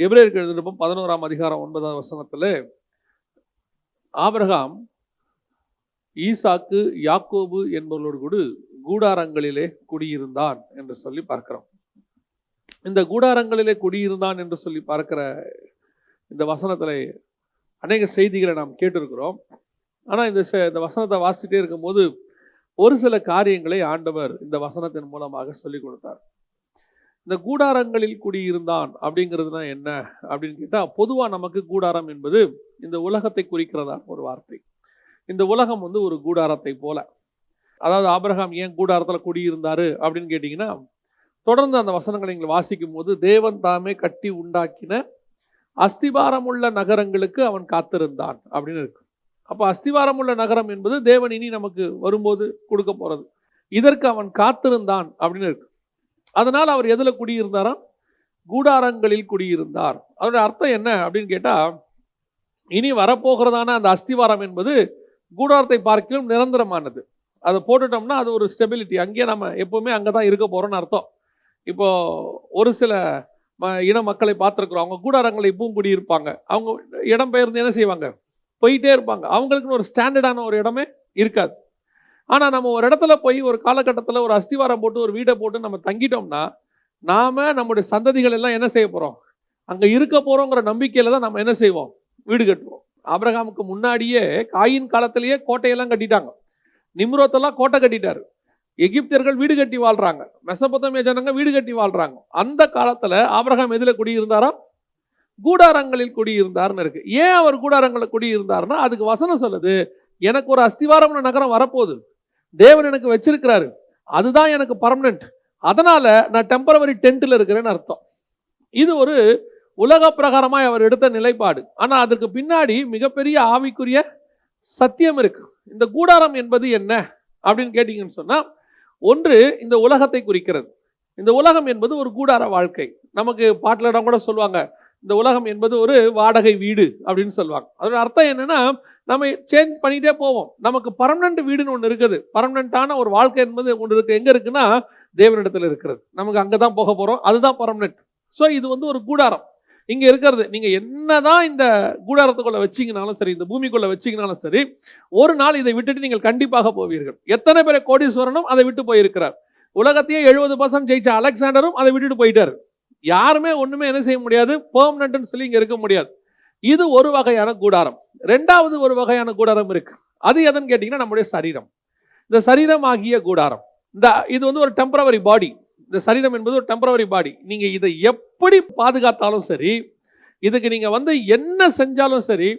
எபிரேயருக்கு எழுதின நிருபம் 11ஆம் அதிகாரம் 9வது வசனத்தில் ஆபிரகாம் ஈசாக்கு யாக்கோபு என்பவர்களோடு கூட கூடாரங்களிலே குடியிருந்தான் என்று சொல்லி பார்க்கிறோம். இந்த கூடாரங்களிலே குடியிருந்தான் என்று சொல்லி பார்க்கிற இந்த வசனத்தில் அநேக செய்திகளை நாம் கேட்டிருக்கிறோம். ஆனால் இந்த வசனத்தை வாசிட்டே இருக்கும்போது ஒரு சில காரியங்களை ஆண்டவர் இந்த வசனத்தின் மூலமாக சொல்லிக் கொடுத்தார். இந்த கூடாரங்களில் குடியிருந்தான் அப்படிங்கிறதுனா என்ன அப்படின்னு கேட்டால், பொதுவாக நமக்கு கூடாரம் என்பது இந்த உலகத்தை குறிக்கிறதா ஒரு வார்த்தை. இந்த உலகம் ஒரு கூடாரத்தை போல. அதாவது ஆபிரகாம் ஏன் கூடாரத்தில் குடியிருந்தாரு அப்படின்னு கேட்டிங்கன்னா, தொடர்ந்து அந்த வசனங்களை நீங்கள் வாசிக்கும் போது தேவன் தாமே கட்டி உண்டாக்கின அஸ்திபாரமுள்ள நகரங்களுக்கு அவன் காத்திருந்தான் அப்படின்னு இருக்கு. அப்போ அஸ்திவாரமுள்ள நகரம் என்பது தேவன் இனி நமக்கு வரும்போது கொடுக்க போகிறது. இதற்கு அவன் காத்திருந்தான் அப்படின்னு இருக்கு. அதனால் அவர் எதில் குடியிருந்தாராம்? கூடாரங்களில் குடியிருந்தார். அதோட அர்த்தம் என்ன அப்படின்னு கேட்டால், இனி வரப்போகிறதான அந்த அஸ்திவாரம் என்பது கூடாரத்தை பார்க்கலும் நிரந்தரமானது. அதை போட்டுட்டோம்னா அது ஒரு ஸ்டெபிலிட்டி. அங்கேயே நம்ம எப்போவுமே அங்கே தான் இருக்க போகிறோம்னு அர்த்தம். இப்போது ஒரு சில இன மக்களை பார்த்துருக்குறோம். அவங்க கூடாரங்களை இப்பவும் குடியிருப்பாங்க. அவங்க இடம் பெயர்ந்து என்ன செய்வாங்க? போயிட்டே இருப்பாங்க. அவங்களுக்குன்னு ஒரு ஸ்டாண்டர்டான ஒரு இடமே இருக்காது. ஆனால் நம்ம ஒரு இடத்துல போய் ஒரு காலகட்டத்தில் ஒரு அஸ்திவாரம் போட்டு ஒரு வீடை போட்டு நம்ம தங்கிட்டோம்னா, நாம் நம்முடைய சந்ததிகள் எல்லாம் என்ன செய்ய போகிறோம்? அங்கே இருக்க போகிறோங்கிற நம்பிக்கையில் தான் நம்ம என்ன செய்வோம்? வீடு கட்டுவோம். ஆபிரகாமுக்கு முன்னாடியே காயின் காலத்திலேயே கோட்டையெல்லாம் கட்டிட்டாங்க. நிம்ரோத்தெல்லாம் கோட்டை கட்டிட்டாரு. எகிப்தியர்கள் வீடு கட்டி வாழ்கிறாங்க. மெசபொத்தேமியா ஜனங்க வீடு கட்டி வாழ்கிறாங்க. அந்த காலத்தில் ஆபிரகாம் எதில் குடியிருந்தாரா? கூடாரங்களில் குடியிருந்தார்னு இருக்கு. ஏன் அவர் கூடாரங்களில் குடியிருந்தார்னா, அதுக்கு வசனம் சொல்லுது, எனக்கு ஒரு அஸ்திவாரமான நகரம் வரப்போகுது, தேவன் எனக்கு வச்சிருக்கிறாரு, அதுதான் எனக்கு பர்மனன்ட், அதனால நான் டெம்பரவரி டென்ட்டில் இருக்கிறேன்னு அர்த்தம். இது ஒரு உலக பிரகாரமாய் அவர் எடுத்த நிலைப்பாடு. ஆனால் அதற்கு பின்னாடி மிகப்பெரிய ஆவிக்குரிய சத்தியம் இருக்கு. இந்த கூடாரம் என்பது என்ன அப்படின்னு கேட்டீங்கன்னு சொன்னா, ஒன்று இந்த உலகத்தை குறிக்கிறது. இந்த உலகம் என்பது ஒரு கூடார வாழ்க்கை. நமக்கு பாட்டிலிடம் கூட சொல்லுவாங்க, இந்த உலகம் என்பது ஒரு வாடகை வீடு அப்படின்னு சொல்லுவாங்க. அதோட அர்த்தம் என்னன்னா, நம்ம சேஞ்ச் பண்ணிகிட்டே போவோம். நமக்கு பர்மனன்ட் வீடுன்னு ஒன்று இருக்குது. பர்மனண்டான ஒரு வாழ்க்கை என்பது ஒன்று இருக்குது. எங்கே இருக்குன்னா, தேவனிடத்தில் இருக்கிறது. நமக்கு அங்கே தான் போக போகிறோம். அதுதான் பர்மனன்ட். ஸோ இது ஒரு கூடாரம் இங்கே இருக்கிறது. நீங்கள் என்னதான் இந்த கூடாரத்துக்குள்ளே வச்சிங்கனாலும் சரி, இந்த பூமிக்குள்ளே வச்சிங்கனாலும் சரி, ஒரு நாள் இதை விட்டுட்டு நீங்கள் கண்டிப்பாக போவீர்கள். எத்தனை பேரை கோடீஸ்வரனும் அதை விட்டு போயிருக்கிறார். உலகத்தையே 70% ஜெயிச்ச அலெக்சாண்டரும் அதை விட்டுட்டு போயிட்டார். யாருமே ஒன்றுமே என்ன செய்ய முடியாது, பெர்மனன்ட்னு சொல்லி இங்கே இருக்க முடியாது. இது ஒரு வகையான கூடாரம். ரெண்டாவது ஒரு வகையான கூடாரம் இருக்கு. அது எதுன்னு கேட்டிங்கன்னா, நம்முடைய சரீரம். இந்த சரீரம் ஆகிய கூடாரம். இது ஒரு டெம்பரவரி பாடி. இந்த சரீரம் என்பது ஒரு டெம்பரவரி பாடி. நீங்கள் இதை எப்படி பாதுகாத்தாலும் சரி, இதுக்கு நீங்கள் என்ன செஞ்சாலும் சரி,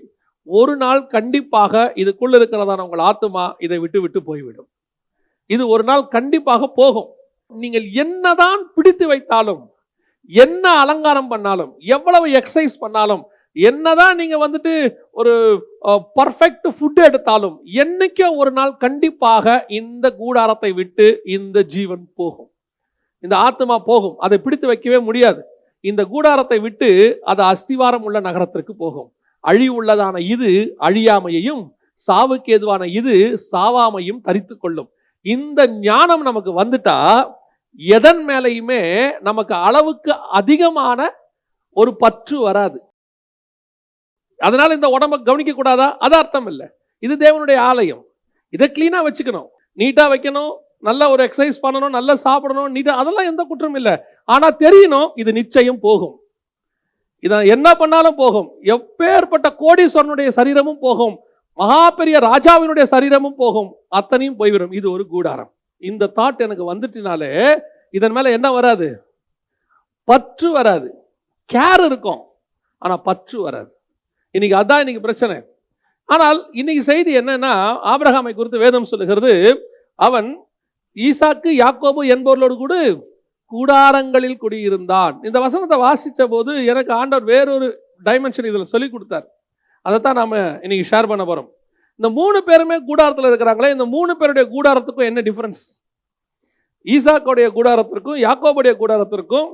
ஒரு நாள் கண்டிப்பாக இதுக்குள்ள இருக்கிறதான உங்கள் ஆத்துமா இதை விட்டு விட்டு போய்விடும். இது ஒரு நாள் கண்டிப்பாக போகும். நீங்கள் என்னதான் பிடித்து வைத்தாலும், என்ன அலங்காரம் பண்ணாலும், எவ்வளவு எக்ஸசைஸ் பண்ணாலும், என்னதான் நீங்க ஒரு பர்ஃபெக்ட் ஃபுட் எடுத்தாலும், என்னைக்கோ ஒரு நாள் கண்டிப்பாக இந்த கூடாரத்தை விட்டு இந்த ஜீவன் போகும், இந்த ஆத்மா போகும். அதை பிடித்து வைக்கவே முடியாது. இந்த கூடாரத்தை விட்டு அது அஸ்திவாரம் உள்ள நகரத்திற்கு போகும். அழிவுள்ளதான இது அழியாமையையும், சாவுக்கு ஏதுவான இது சாவாமையும் தரித்து கொள்ளும். இந்த ஞானம் நமக்கு வந்துட்டா, எதன் மேலையுமே நமக்கு அளவுக்கு அதிகமான ஒரு பற்று வராது. அதனால இந்த உடம்பை கவனிக்க கூடாதா? அது அர்த்தம் இல்லை. இது தேவனுடைய ஆலயம். இதை கிளீனா வச்சுக்கணும், நீட்டா வைக்கணும், நல்ல ஒரு எக்ஸசைஸ் பண்ணணும், நல்லா சாப்பிடணும், நீட்டா, அதெல்லாம் எந்த குற்றம் இல்லை. ஆனா தெரியணும், இது நிச்சயம் போகும். இதை என்ன பண்ணாலும் போகும். எப்பேற்பட்ட கோடீஸ்வரனுடைய சரீரமும் போகும், மகா பெரிய ராஜாவினுடைய சரீரமும் போகும், அத்தனையும் போய்விடும். இது ஒரு கூடாரம். இந்த தாட் எனக்கு வந்துட்டினாலே இதன் மேல என்ன வராது? பற்று வராது. கேர் இருக்கும், ஆனா பற்று வராது. இன்னைக்கு அதான் இன்னைக்கு பிரச்சனை. ஆனால் இன்னைக்கு செய்தி என்னன்னா, ஆபிரகாமை குறித்து வேதம் சொல்லுகிறது, அவன் ஈசாக்கு யாக்கோபு என்பவர்களோடு கூட கூடாரங்களில் குடியிருந்தான். இந்த வசனத்தை வாசித்த போது எனக்கு ஆண்டவர் வேறொரு டைமென்ஷன் இதில் சொல்லி கொடுத்தார். அதைத்தான் நாம இன்னைக்கு ஷேர் பண்ண போறோம். இந்த 3 பேருமே கூடாரத்தில் இருக்கிறாங்களே, இந்த 3 பேருடைய கூடாரத்துக்கும் என்ன டிஃபரன்ஸ்? ஈசாக்குடைய கூடாரத்திற்கும் யாக்கோபுடைய கூடாரத்திற்கும்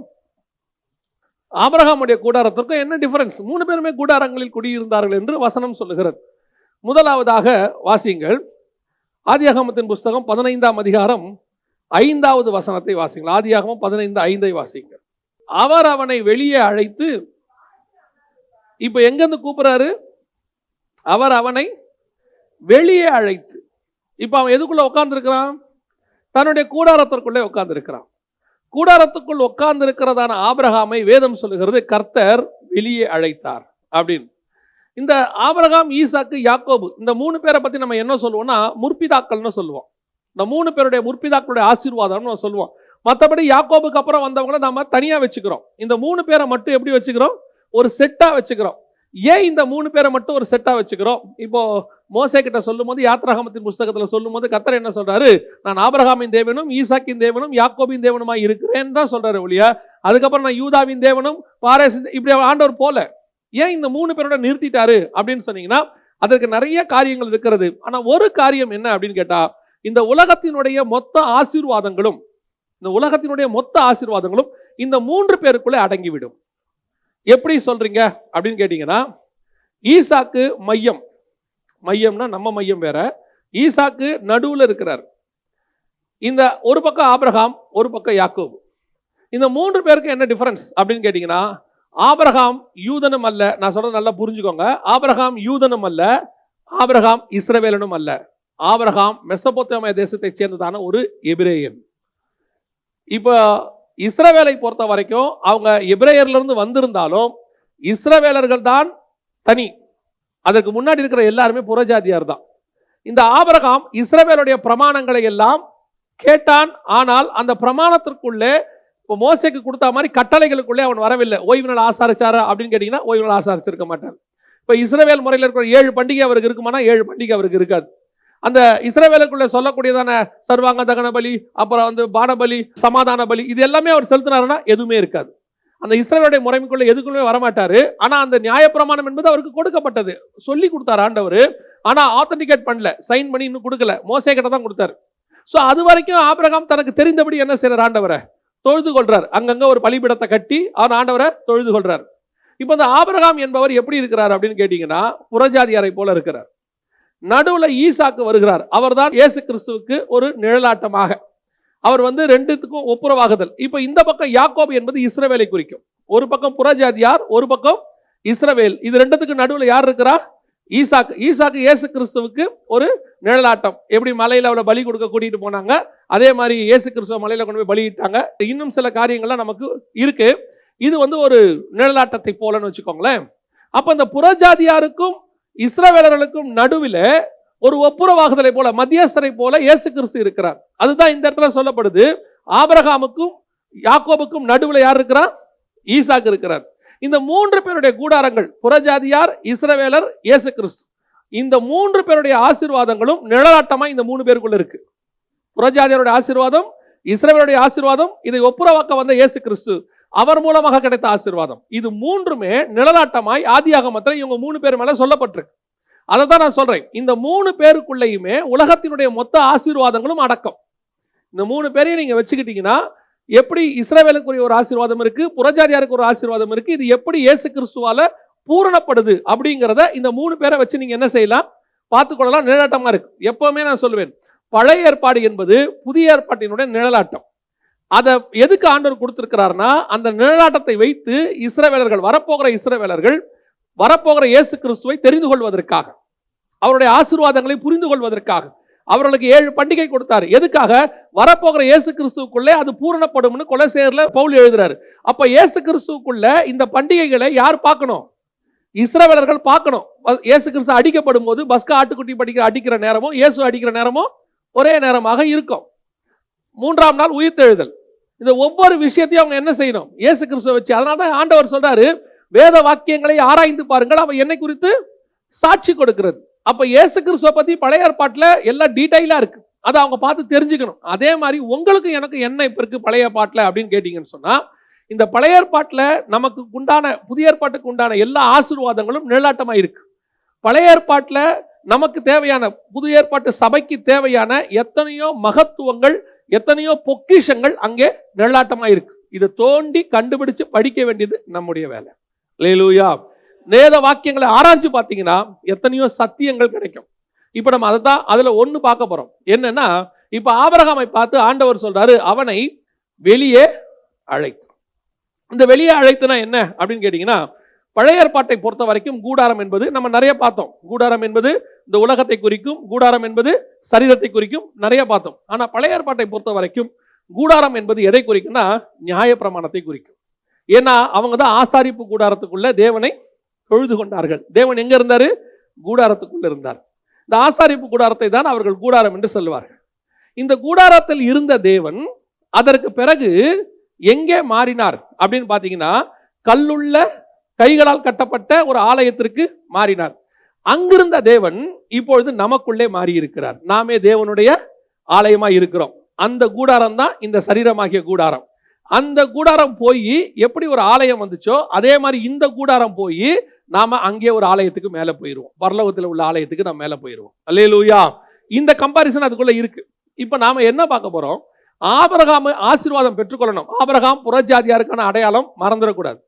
ஆபிரகாமுடைய கூடாரத்திற்கும் என்ன டிஃபரன்ஸ்? 3 பேருமே கூடாரங்களில் குடியிருந்தார்கள் என்று வசனம் சொல்லுகிறது. முதலாவதாக வாசிங்கள், ஆதியாகமத்தின் புஸ்தகம் 15ஆம் அதிகாரம் 5வது வசனத்தை வாசிங்கள். ஆதியாகமம் 15:5 வாசிங்கள். அவர் அவனை வெளியே அழைத்து இப்ப எங்கிருந்து கூப்பிடுறாரு? அவர் அவனை வெளியே அழைத்து. இப்ப அவன் எதுக்குள்ள உட்கார்ந்து இருக்கிறான்? தன்னுடைய கூடாரத்திற்குள்ளே உட்கார்ந்து இருக்கிறான். கூடாரத்துக்குள் உட்கார்ந்து இருக்கிறதான ஆபிரகாமை வேதம் சொல்லுகிறது கர்த்தர் வெளியே அழைத்தார் அப்படின்னு. இந்த ஆபிரகாம், ஈசாக்கு, யாக்கோபு இந்த 3 பேரை பத்தி நம்ம என்ன சொல்லுவோம்னா முற்பிதாக்கள்னு சொல்லுவோம். இந்த 3 பேருடைய முற்பிதாக்களுடைய ஆசீர்வாதம்னு சொல்லுவோம். மற்றபடி யாக்கோபுக்கு அப்புறம் வந்தவங்கள நம்ம தனியா வச்சுக்கிறோம். இந்த 3 பேரை மட்டும் எப்படி வச்சுக்கிறோம்? ஒரு செட்டா வச்சுக்கிறோம். ஏன் இந்த 3 பேரை மட்டும் ஒரு செட்டா வச்சுக்கிறோம்? இப்போ மோசே கிட்ட சொல்லும் போது, யாத்ராகமத்தின் புஸ்தகத்துல சொல்லும் போது கர்த்தர் என்ன சொல்றாரு? நான் ஆபிரகாமின் தேவனும் ஈசாக்கின் தேவனும் யாக்கோபின் தேவனுமாய் இருக்கிறேன்னு தான் சொல்றாரு ஒழியா அதுக்கப்புறம் நான் யூதாவின் தேவனும் பாரேசின் இப்படி ஆண்டவர் போல. ஏன் இந்த 3 பேரோட நிறுத்திட்டாரு அப்படின்னு சொன்னீங்கன்னா அதற்கு நிறைய காரியங்கள் இருக்கிறது. ஆனா ஒரு காரியம் என்ன அப்படின்னு கேட்டா, இந்த உலகத்தினுடைய மொத்த ஆசீர்வாதங்களும் இந்த 3 பேருக்குள்ளே அடங்கிவிடும். எப்படி சொல்றீங்க அப்படின்னு கேட்டீங்கன்னா, ஈசாக்கு மையம்னா நம்ம மையம் வேற, ஈசாக்கு நடுவுல இருக்கிறார். இந்த ஒரு பக்கம் ஆபிரகாம், ஒரு பக்கம் யாக்கோபு. இந்த 3 பேருக்கு என்ன டிஃபரன்ஸ் அப்படின்னு கேட்டீங்கன்னா, ஆபிரகாம் யூதனும் அல்ல. நான் சொல்றது நல்லா புரிஞ்சுக்கோங்க. ஆபிரகாம் யூதனும் அல்ல, ஆபிரகாம் இஸ்ரவேலனும் அல்ல. ஆபிரகாம் மெசொப்பொத்தேமியா தேசத்தை சேர்ந்ததான ஒரு எபிரேயன். இப்போ இஸ்ரவேலை பொறுத்த வரைக்கும் அவங்க எபிரேயர்ல இருந்து வந்திருந்தாலும் இஸ்ரவேலர்கள் தான் தனி. அதற்கு முன்னாடி இருக்கிற எல்லாருமே புறஜாதியார் தான். இந்த ஆபிரகாம் இஸ்ரவேலுடைய பிரமாணங்களை எல்லாம் கேட்டான். ஆனால் அந்த பிரமாணத்திற்குள்ளே இப்போ மோசேக்கு கொடுத்த மாதிரி கட்டளைகளுக்குள்ளே அவன் வரவில்லை. ஓய்வு நாள் ஆசாரிச்சாரா அப்படின்னு கேட்டீங்கன்னா ஓய்வு நாள் ஆசாரிச்சிருக்க மாட்டார். இப்போ இஸ்ரவேல் முறையில் இருக்கிற 7 பண்டிகை அவருக்கு இருக்குமானா 7 பண்டிகை அவருக்கு இருக்காது. அந்த இஸ்ரவேலுக்குள்ள சொல்லக்கூடியதான சர்வாங்க தகன பலி, அப்புறம் பானபலி, சமாதான பலி, இது எல்லாமே அவர் செலுத்தினாருன்னா எதுவுமே இருக்காது. அந்த இஸ்ரவேலுடைய முறைமைக்குள்ள எதுக்குள்ளே வரமாட்டாரு. ஆனா அந்த நியாயப்பிரமாணம் என்பது அவருக்கு கொடுக்கப்பட்டது, சொல்லி கொடுத்தாரு ஆண்டவர். ஆனா ஆத்தன்டிகேட் பண்ணல, சைன் பண்ணி இன்னும் கொடுக்கல, மோசே கிட்ட தான் கொடுத்தாரு. ஸோ அது வரைக்கும் ஆபிரகாம் தனக்கு தெரிந்தபடி என்ன செய்யறார்? ஆண்டவரை தொழுது கொள்றார். அங்கங்க ஒரு பலிபீடத்தை கட்டி அவர் ஆண்டவரை தொழுது கொள்றார். இப்போ இந்த ஆபிரகாம் என்பவர் எப்படி இருக்கிறார் அப்படின்னு கேட்டீங்கன்னா, புறஜாதியாரை போல இருக்கிறார். நடுவுல ஈசாக்கு வருகிறார். அவர் தான் இயேசு கிறிஸ்துவுக்கு ஒரு நிழலாட்டமாக. அவர் ரெண்டுத்துக்கும் ஒப்புரவாகுதல். இப்போ இந்த பக்கம் யாக்கோபு என்பது இஸ்ரவேலை குறிக்கும். ஒரு பக்கம் புறஜாதியார், ஒரு பக்கம் இஸ்ரவேல். இது ரெண்டுத்துக்கு நடுவில் யார் இருக்கிறா? ஈசாக்கு இயேசு கிறிஸ்துவுக்கு ஒரு நிழலாட்டம். எப்படி மலையில அவளை பலி கொடுக்க கூட்டிட்டு போனாங்க, அதே மாதிரி இயேசு கிறிஸ்துவ மலையில கொண்டு போய் பலியிட்டாங்க. இன்னும் சில காரியங்கள்லாம் நமக்கு இருக்கு. இது ஒரு நிழலாட்டத்தை போலன்னு வச்சுக்கோங்களேன். அப்ப இந்த புறஜாதியாருக்கும் இஸ்ரவேலர்களுக்கும் நடுவில் ஒரு ஒப்புரவாகுதலை போல, மத்தியஸ்தரை போல இயேசு கிறிஸ்து இருக்கிறார். அதுதான் இந்த இடத்துல சொல்லப்படுது. ஆபிரகாமுக்கும் யாக்கோபுக்கும் நடுவில் யார் இருக்கிறார்? ஈசாக்கு இருக்கிறார். இந்த 3 பேருடைய கூடாரங்கள், புறஜாதியார், இஸ்ரவேலர், இயேசு கிறிஸ்து, இந்த 3 பேருடைய ஆசீர்வாதங்களும் நிழலாட்டமா இந்த 3 பேருக்குள்ள இருக்கு. புறஜாதியாருடைய ஆசீர்வாதம், இஸ்ரவேலுடைய ஆசீர்வாதம், இதை ஒப்புரவாக்க வந்த இயேசு கிறிஸ்து, அவர் மூலமாக கிடைத்த ஆசீர்வாதம். இது 3மே நிழலாட்டமாய் ஆதியாகமத்தில் இவங்க 3 பேர் மேல சொல்லப்பட்டிருக்கு. அதை தான் நான் சொல்றேன். இந்த 3 பேருக்குள்ளேயுமே உலகத்தினுடைய மொத்த ஆசீர்வாதங்களும் அடக்கம். இந்த 3 பேரையும் நீங்க வச்சுக்கிட்டீங்கன்னா, எப்படி இஸ்ரவேலுக்குரிய ஒரு ஆசீர்வாதம் இருக்கு, புறஜாதியாருக்கு ஒரு ஆசீர்வாதம் இருக்கு, இது எப்படி இயேசு கிறிஸ்துவால பூரணப்படுது அப்படிங்கிறத இந்த 3 பேரை வச்சு நீங்க என்ன செய்யலாம்? பார்த்துக்கொள்ளலாம். நிழலாட்டமா இருக்கு. எப்பவுமே நான் சொல்லுவேன், பழைய ஏற்பாடு என்பது புதிய ஏற்பாட்டினுடைய நிழலாட்டம். அதை எதுக்கு ஆண்டவர் கொடுத்திருக்கிறார்னா, அந்த நிழலாட்டத்தை வைத்து இஸ்ரவேலர்கள், வரப்போகிற இயேசு கிறிஸ்துவை தெரிந்து கொள்வதற்காக, அவருடைய ஆசீர்வாதங்களை புரிந்து கொள்வதற்காக அவர்களுக்கு 7 பண்டிகை கொடுத்தாரு. எதுக்காக? வரப்போகிற இயேசு கிறிஸ்துவுக்குள்ளே அது பூரணப்படும்னு கொலோசையர்ல பவுல் எழுதுறாரு. அப்ப இயேசு கிறிஸ்துவுக்குள்ள இந்த பண்டிகைகளை யார் பார்க்கணும்? இஸ்ரவேலர்கள் பார்க்கணும். இயேசு கிறிஸ்து அடிக்கப்படும் போது பஸ்கா ஆட்டுக்குட்டி அடிக்கிற நேரமும் இயேசு அடிக்கிற நேரமும் ஒரே நேரமாக இருக்கும். 3ஆம் நாள் உயிர்த்தெழுதல். இந்த ஒவ்வொரு விஷயத்தையும் அவங்க என்ன செய்யணும்? இயேசு கிறிஸ்துவை வச்சு. அதனால தான் ஆண்டவர் சொல்றாரு, வேத வாக்கியங்களை ஆராய்ந்து பாருங்கள், அவை என்னை குறித்து சாட்சி கொடுக்கிறது. அப்ப இயேசு கிறிஸ்துவை பத்தி பழைய ஏற்பாட்டுல எல்லாம் டீடைலா இருக்கு. அதை அவங்க பார்த்து தெரிஞ்சுக்கணும். அதே மாதிரி உங்களுக்கு எனக்கு என்ன இப்ப இருக்கு பழைய ஏற்பாட்டுல அப்படின்னு கேட்டீங்கன்னு சொன்னா, இந்த பழைய ஏற்பாட்டுல நமக்கு உண்டான, புதிய ஏற்பாட்டுக்கு உண்டான எல்லா ஆசீர்வாதங்களும் நிழலாட்டமா இருக்கு. பழைய ஏற்பாட்டுல நமக்கு தேவையான, புதிய ஏற்பாட்டு சபைக்கு தேவையான எத்தனையோ மகத்துவங்கள், எத்தனையோ பொக்கிஷங்கள் அங்கே நிழலாட்டமா இருக்கு. இதை தோண்டி கண்டுபிடிச்சு படிக்க வேண்டியது நம்முடைய வேலை. அல்லேலூயா. வேத வாக்கியங்களை ஆராய்ச்சி பார்த்தீங்கன்னா எத்தனையோ சத்தியங்கள் கிடைக்கும். இப்ப நம்ம அதுல ஒண்ணு பார்க்க போறோம். என்னன்னா, இப்ப ஆபிரகாமை பார்த்து ஆண்டவர் சொல்றாரு, அவனை வெளியே அழைத்து. இந்த வெளியே அழைத்துனா என்ன அப்படின்னு கேட்டீங்கன்னா, பழைய ஏற்பாட்டை பொறுத்த வரைக்கும் கூடாரம் என்பது நம்ம நிறைய பார்த்தோம். கூடாரம் என்பது இந்த உலகத்தை குறிக்கும், கூடாரம் என்பது சரீரத்தை குறிக்கும், நிறைய பார்த்தோம். ஆனா பழைய ஏற்பாட்டை பொறுத்த வரைக்கும் கூடாரம் என்பது எதை குறிக்கும்னா நியாயப்பிரமாணத்தை குறிக்கும். ஏன்னா அவங்க தான் ஆசாரிப்பு கூடாரத்துக்குள்ள தேவனை தொழுது கொண்டார்கள். தேவன் எங்க இருந்தாரு? கூடாரத்துக்குள்ள இருந்தார். இந்த ஆசாரிப்பு கூடாரத்தை தான் அவர்கள் கூடாரம் என்று சொல்லுவார்கள். இந்த கூடாரத்தில் இருந்த தேவன் அதற்கு பிறகு எங்கே மாறினார் அப்படின்னு பாத்தீங்கன்னா, கல்லுள்ள கைகளால் கட்டப்பட்ட ஒரு ஆலயத்திற்கு மாறினார். அங்கிருந்த தேவன் இப்பொழுது நமக்குள்ளே மாறி இருக்கிறார். நாமே தேவனுடைய ஆலயமாய் இருக்கிறோம். அந்த கூடாரம் தான் இந்த சரீரமாகிய கூடாரம். அந்த கூடாரம் போய் எப்படி ஒரு ஆலயம் வந்துச்சோ அதே மாதிரி இந்த கூடாரம் போய் நாம அங்கே ஒரு ஆலயத்துக்கு மேல போயிருவோம். பரலோகத்தில் உள்ள ஆலயத்துக்கு நம்ம மேல போயிருவோம். அல்லேலூயா. இந்த கம்பாரிசன் அதுக்குள்ள இருக்கு. இப்ப நாம என்ன பார்க்க போறோம்? ஆபிரகாம் ஆசீர்வாதம் பெற்றுக்கொள்ளணும். ஆபிரகாம் புறஜாதியாருக்கான அடையாளம் மறந்துடக்கூடாது.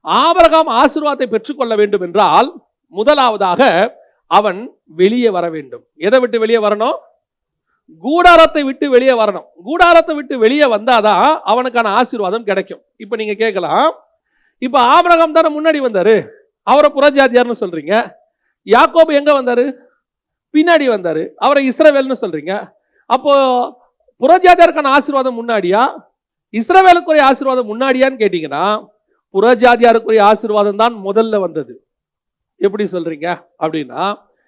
ஆபிரகாம் ஆசீர்வாதத்தை பெற்றுக்கொள்ள வேண்டும் என்றால் முதலாவதாக அவன் வெளியே வர வேண்டும். எதை விட்டு வெளியே வரணும்? கூடாரத்தை விட்டு வெளியே வரணும். கூடாரத்தை விட்டு வெளியே வந்தாதான் அவனுக்கான ஆசீர்வாதம் கிடைக்கும். இப்ப நீங்க கேட்கலாம், இப்ப ஆபிரகாம் தானே முன்னாடி வந்தாரு, அவரை புறஜாதியார்னு சொல்றீங்க. யாக்கோபு எங்க வந்தாரு? பின்னாடி வந்தாரு. அவரை இஸ்ரவேல்னு சொல்றீங்க. அப்போ புறஜாதியாருக்கான ஆசீர்வாதம் முன்னாடியா, இஸ்ரவேலுக்குரிய ஆசீர்வாதம் முன்னாடியான்னு கேட்டீங்கன்னா, புறஜாதியாருக்குரிய ஆசீர்வாதம் தான் முதல்ல வந்தது. எப்படி சொல்றீங்க அப்படின்னா,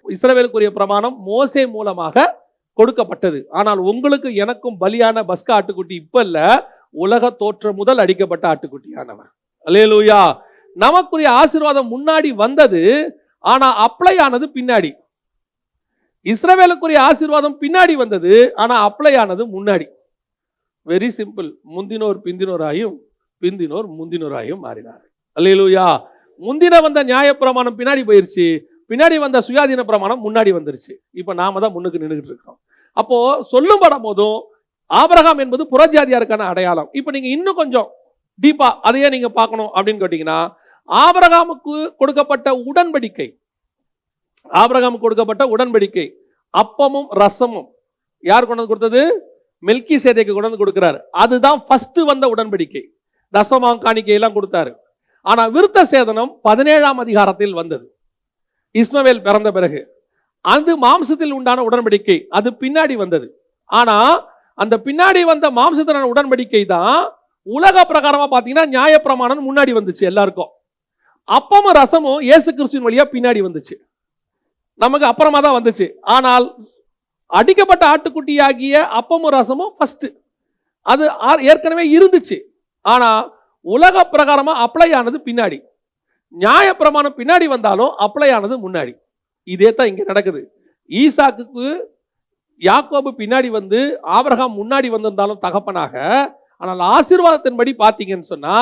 இஸ்ரவேலுக்குரிய பிரமாணம் மோசே மூலமாக கொடுக்கப்பட்டது. ஆனால் உங்களுக்கு எனக்கும் பலியான பஸ்கா ஆட்டுக்குட்டி இப்ப இல்ல, உலக தோற்றம் முதல் அடிக்கப்பட்ட ஆட்டுக்குட்டியானவன். அல்லேலூயா. நமக்குரிய ஆசீர்வாதம் முன்னாடி வந்தது, ஆனா அப்ளை ஆனது பின்னாடி. இஸ்ரவேலுக்குரிய ஆசீர்வாதம் பின்னாடி வந்தது, ஆனா அப்ளை ஆனது முன்னாடி. Very simple. முந்தினோர் பிந்தினோராயும் பிந்தினோர் முந்தினோராயும் மாறினார். அல்லேலூயா. முந்தின வந்த நியாயப்பிரமாணம் பின்னாடி போயிருச்சு, பின்னாடி வந்த சுயாதீன பிரமாணம் முன்னாடி வந்துருச்சு. இப்ப நாம தான் முன்னுக்கு நின்றுட்டு இருக்கோம். அப்போ சொல்லும் படும் போதும் ஆபிரகாம் என்பது புறஜாதியாருக்கான அடையாளம். இப்ப நீங்க இன்னும் கொஞ்சம் டீப்பா அதையே நீங்க பார்க்கணும் அப்படின்னு கேட்டீங்கன்னா, ஆபிரகாமுக்கு கொடுக்கப்பட்ட உடன்படிக்கை, ஆபிரகாமுக்கு கொடுக்கப்பட்ட உடன்படிக்கை அப்பமும் ரசமும் யார் கொண்டு வந்து கொடுத்தது? மெல்கிசேதேக்கு கொண்டு வந்து கொடுக்கிறார். அதுதான் ஃபர்ஸ்ட் வந்த உடன்படிக்கை. தசமாம் காணிக்கை எல்லாம் கொடுத்தாரு. ஆனா விருத்த சேதனம் 17ஆம் அதிகாரத்தில் வந்தது, இஸ்மவேல் பிறந்த பிறகு. அது மாம்சத்தில் உண்டான உடன்படிக்கை, அது பின்னாடி வந்தது. ஆனா அந்த பின்னாடி வந்த மாம்சத்திலான உடன்படிக்கை தான் உலக பிரகாரமா பாத்தீங்கன்னா நியாயப்பிரமாணம் முன்னாடி வந்துச்சு எல்லாருக்கும். அப்பமும் ரசமும் இயேசு கிறிஸ்துவின் வழியா பின்னாடி வந்துச்சு, நமக்கு அப்புறமா தான் வந்துச்சு. ஆனால் அடிக்கப்பட்ட ஆட்டுக்குட்டியாகிய அப்பமும் ரசமும் ஃபர்ஸ்ட், அது ஏற்கனவே இருந்துச்சு. ஆனா உலக பிரகாரமா அப்ளை ஆனது பின்னாடி. நியாயப்பிரமாணம் பின்னாடி வந்தாலும் அப்ளை ஆனது முன்னாடி. இதே தான் இங்க நடக்குது. ஈசாக்குக்கு யாக்கோபு பின்னாடி வந்து ஆபிரகாம் முன்னாடி வந்திருந்தாலும் தகப்பனாக, ஆனால் ஆசீர்வாதத்தின்படி பார்த்தீங்கன்னு சொன்னா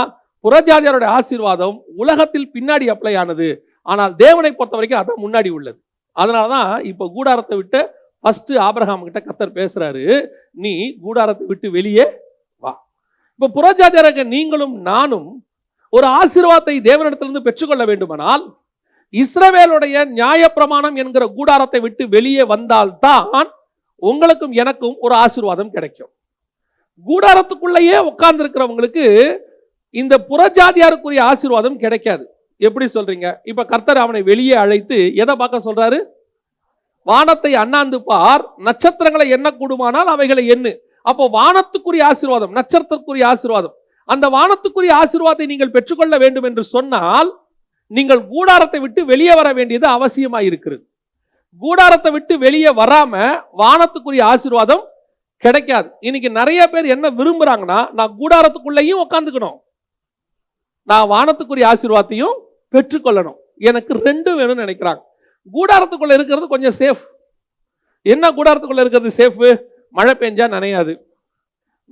புறஜாதியாருடைய ஆசீர்வாதம் உலகத்தில் பின்னாடி அப்ளை ஆனது. ஆனால் தேவனை பொறுத்த வரைக்கும் அதான் முன்னாடி உள்ளது. அதனாலதான் இப்ப கூடாரத்தை விட்டு ஃபர்ஸ்ட் ஆபிரகாம் கிட்ட கர்த்தர் பேசுறாரு, நீ கூடாரத்தை விட்டு வெளியே வா. இப்ப புறஜாதியாராக நீங்களும் நானும் ஒரு ஆசீர்வாதத்தை தேவனிடத்திலிருந்து பெற்றுக்கொள்ள வேண்டுமானால் இஸ்ரவேலுடைய நியாயப்பிரமாணம் என்கிற கூடாரத்தை விட்டு வெளியே வந்தால்தான் உங்களுக்கும் எனக்கும் ஒரு ஆசீர்வாதம் கிடைக்கும். கூடாரத்துக்குள்ளேயே உட்கார்ந்து இருக்கிறவங்களுக்கு இந்த புறஜாதியாருக்குரிய ஆசீர்வாதம் கிடைக்காது. எப்படி சொல்றீங்க? இப்ப கர்த்தர் அவனை வெளியே அழைத்து எதை பார்க்க சொல்றாரு? வானத்தை அண்ணாந்து பார், நட்சத்திரங்களை எண்ண கூடுமானால் அவைகளை எண்ணு. அப்போ வானத்துக்குரிய ஆசீர்வாதம், நட்சத்திரத்துக்குரிய ஆசீர்வாதம், அந்த வானத்துக்குரிய ஆசீர்வாதத்தை நீங்கள் பெற்றுக்கொள்ள வேண்டும் என்று சொன்னால் நீங்கள் கூடாரத்தை விட்டு வெளியே வர வேண்டியது அவசியமாக இருக்கிறது. கூடாரத்தை விட்டு வெளியே வராம வானத்துக்குரிய ஆசீர்வாதம் கிடைக்காது. இன்னைக்கு நிறைய பேர் என்ன விரும்புறாங்கன்னா, நான் கூடாரத்துக்குள்ளேயும் உட்காந்துக்கணும், நான் வானத்துக்குரிய ஆசீர்வாதத்தையும் பெற்றுக்கொள்ளணும், எனக்கு ரெண்டும் வேணும்னு நினைக்கிறாங்க. கூடாரத்துக்குள்ள இருக்கிறது கொஞ்சம் சேஃப். என்ன கூடாரத்துக்குள்ள இருக்கிறது சேஃப்? மழை பெஞ்சா நனையாது,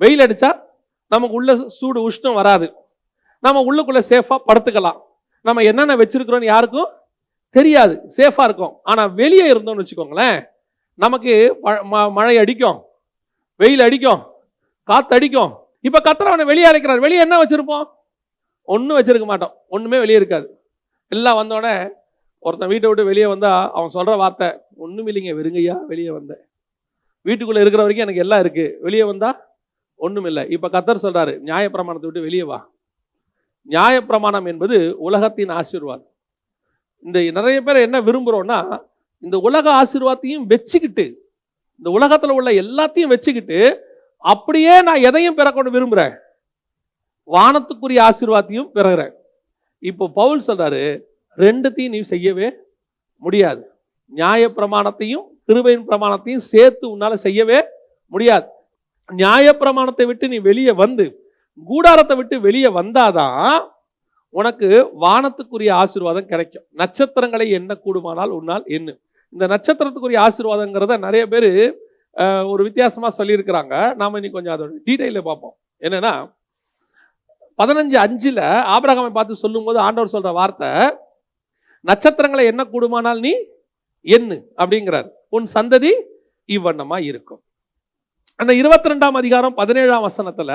வெயில் அடிச்சா நமக்கு உள்ள சூடு உஷ்ணம் வராது, நம்ம உள்ளுக்குள்ள சேஃபா படுத்துக்கலாம், நம்ம என்னென்ன வச்சிருக்கிறோம் யாருக்கும் தெரியாது, சேஃபா இருக்கும். ஆனா வெளியே இருந்தோம்னு வச்சுக்கோங்களேன், நமக்கு மழை அடிக்கும், வெயில் அடிக்கும், காத்து அடிக்கும். இப்ப கர்த்தர் அவனை வெளியே அழைக்கிறார். வெளியே என்ன வச்சிருப்போம்? ஒன்றும் வச்சிருக்க மாட்டோம், ஒண்ணுமே வெளியே இருக்காது. எல்லாம் வந்தோடனே ஒருத்தன் வீட்டை விட்டு வெளியே வந்தா அவன் சொல்ற வார்த்தை, ஒண்ணும் இல்லைங்க, வெறுங்கையா வெளியே வந்தேன், வீட்டுக்குள்ள இருக்கிற வரைக்கும் எனக்கு எல்லாம் இருக்கு, வெளியே வந்தா ஒண்ணும் இல்லை. இப்ப கர்த்தர் சொல்றாரு, நியாயப்பிரமாணத்தை விட்டு வெளியே வா. நியாயப்பிரமாணம் என்பது உலகத்தின் ஆசீர்வாதம். இந்த நிறைய பேர் என்ன விரும்புகிறோன்னா, இந்த உலக ஆசீர்வாதத்தையும் வச்சுக்கிட்டு, இந்த உலகத்தில் உள்ள எல்லாத்தையும் வச்சுக்கிட்டு, அப்படியே நான் எதையும் பெறக்கொண்டு விரும்புகிறேன், வானத்துக்குரிய ஆசீர்வாதத்தையும் பெறுகிறேன். இப்போ பவுல் சொல்றாரு, ரெண்டுத்தையும் நீ செய்யவே முடியாது. நியாய பிரமாணத்தையும் கிருபையின் பிரமாணத்தையும் சேர்த்து உன்னால செய்யவே முடியாது. நியாய பிரமாணத்தை விட்டு நீ வெளியே வந்து, கூடாரத்தை விட்டு வெளியே வந்தாதான் உனக்கு வானத்துக்குரிய ஆசீர்வாதம் கிடைக்கும். நட்சத்திரங்களை எண்ண கூடுமானால் உன்னால் எண்ணு. இந்த நட்சத்திரத்துக்குரிய ஆசீர்வாதங்கிறத நிறைய பேர் ஒரு வித்தியாசமாக சொல்லியிருக்கிறாங்க. நாம் இன்னைக்கு கொஞ்சம் அதோட டீட்டெயிலில் பார்ப்போம். என்னன்னா, 15:5 ஆபிரகாமை பார்த்து சொல்லும்போது ஆண்டவர் சொல்ற வார்த்தை, நட்சத்திரங்களை எண்ண கூடுமானால் நீ எண்ணு அப்படிங்கிறார், உன் சந்ததி இவ்வண்ணமா இருக்கும். அந்த 22ஆம் அதிகாரம் 17ஆம் வசனத்துல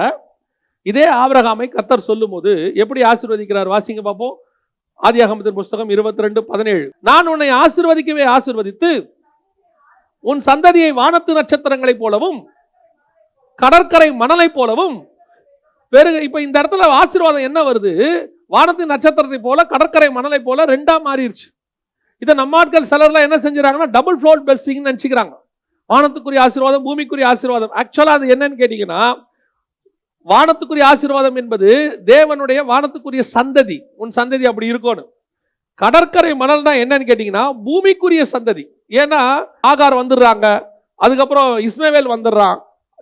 இதே ஆபிரகாமை கர்த்தர் சொல்லும் போது எப்படி ஆசீர்வதிக்கிறார் வாசிங்க பார்ப்போம். ஆதியாகமத்தின் புஸ்தகம் 22:17. நான் உன்னை ஆசீர்வதிக்கவே ஆசீர்வதித்து உன் சந்ததியை வானத்து நட்சத்திரங்களைப் போலவும் கடற்கரை மணலை போலவும் பெருக. இப்ப இந்த இடத்துல ஆசீர்வாதம் என்ன வருது? வானத்தின் நட்சத்திரத்தை போல கடற்கரை மணலை போல ரெண்டா மாறிடுச்சு. இதை நம்ம ஆட்கள் சிலர்லாம் என்ன செஞ்சுறாங்கன்னா, டபுள் ஃப்ளோர் பிளெஸிங் நினைச்சுக்கிறாங்க. வானத்துக்குரிய ஆசீர்வாதம், பூமிக்குரிய ஆசீர்வாதம். ஆக்சுவலா அது என்னன்னு கேட்டீங்கன்னா, வானத்துக்குரிய ஆசீர்வாதம் என்பது தேவனுடைய வானத்துக்குரிய சந்ததி, உன் சந்ததி அப்படி இருக்கணும். கடற்கரை மணல்னா என்னன்னு கேட்டீங்கன்னா, பூமிக்குரிய சந்ததி. ஏன்னா ஆகார் வந்துடுறாங்க, அதுக்கப்புறம் இஸ்மவேல் வந்துடுறான்,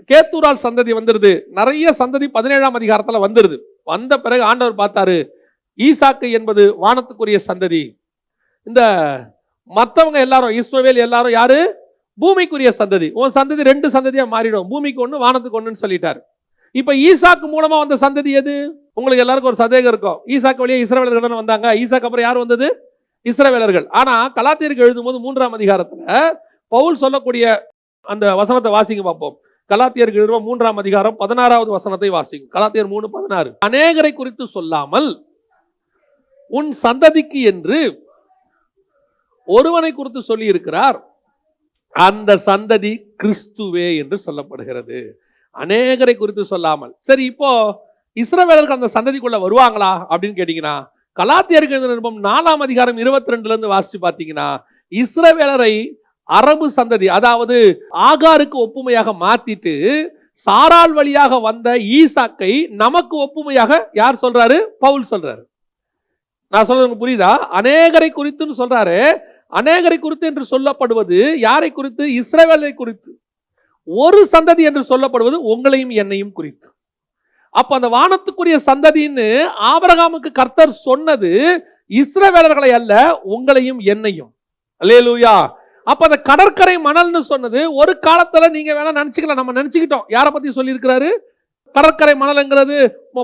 கேத்தூரால் சந்ததி வந்துடுது, நிறைய சந்ததி 17ஆம் அதிகாரத்துல வந்துடுது. வந்த பிறகு ஆண்டவர் பார்த்தாரு, ஈசாக்கு என்பது வானத்துக்குரிய சந்ததி, இந்த மற்றவங்க எல்லாரும் இஸ்மவேல் எல்லாரும் யாரு? பூமிக்குரிய சந்ததி. உன் சந்ததி 2 சந்ததியா மாறிடும், பூமிக்கு ஒன்று வானத்துக்கு ஒன்றுன்னு சொல்லிட்டாரு. இப்ப ஈசாக்கு மூலமா வந்த சந்ததி எது? உங்களுக்கு எல்லாருக்கும் ஒரு சந்தேகம் இருக்கும், ஈசாக்கு வழியா இஸ்ரவேலர்கள் வந்தாங்க, ஈசாக்கு அப்புறம் யார் வந்தது? இஸ்ரவேலர்கள். ஆனா கலாத்தியருக்கு எழுதும் போது 3ஆம் அதிகாரத்துல பவுல் சொல்லக்கூடிய அந்த வசனத்தை வாசிங்க பார்ப்போம். கலாத்தியருக்கு எழுதும் 3ஆம் அதிகாரம் 16வது வசனத்தை வாசிங்க. கலாத்தியர் 3:16. அநேகரை குறித்து சொல்லாமல் உன் சந்ததிக்கு என்று ஒருவனை குறித்து சொல்லி இருக்கிறார், அந்த சந்ததி கிறிஸ்துவே என்று சொல்லப்படுகிறது. அநேகரை குறித்து சொல்லாமல். சரி, இப்போ இஸ்ரவேலர்கள் அந்த சந்ததிக்குள்ள வருவாங்களா அப்படின்னு கேட்டீங்கன்னா, கலாத்தியருக்கு எழுதின நிருபம் 4ஆம் அதிகாரம் 22ல இருந்து வாசிச்சு பார்த்தீங்கன்னா, இஸ்ரவேலரை அரபு சந்ததி, அதாவது ஆகாருக்கு ஒப்புமையாக மாத்திட்டு சாராள் வழியாக வந்த ஈசாக்கை நமக்கு ஒப்புமையாக யார் சொல்றாரு? பவுல் சொல்றாரு. நான் சொல்றது புரியுதா? அநேகரை குறித்துன்னு சொல்றாரு. அநேகரை குறித்து என்று சொல்லப்படுவது யாரை குறித்து? இஸ்ரவேலை குறித்து. ஒரு சந்ததி என்று சொல்லப்படுவது உங்களையும் என்னையும் குறித்து. அப்ப அந்த வானத்துக்குரிய சந்ததின்னு ஆபிரகாமுக்கு கர்த்தர் சொன்னது இஸ்ரவேலர்களை அல்ல, உங்களையும் என்னையும். அல்லேலூயா. அப்ப அந்த கடற்கரை மணல்னு சொன்னது ஒரு காலத்துல நீங்க வேணா நினைச்சுக்கலாம், நம்ம நினைச்சுக்கிட்டோம். யாரை பத்தி சொல்லி இருக்கிறாரு? கடற்கரை மணல்ங்கிறது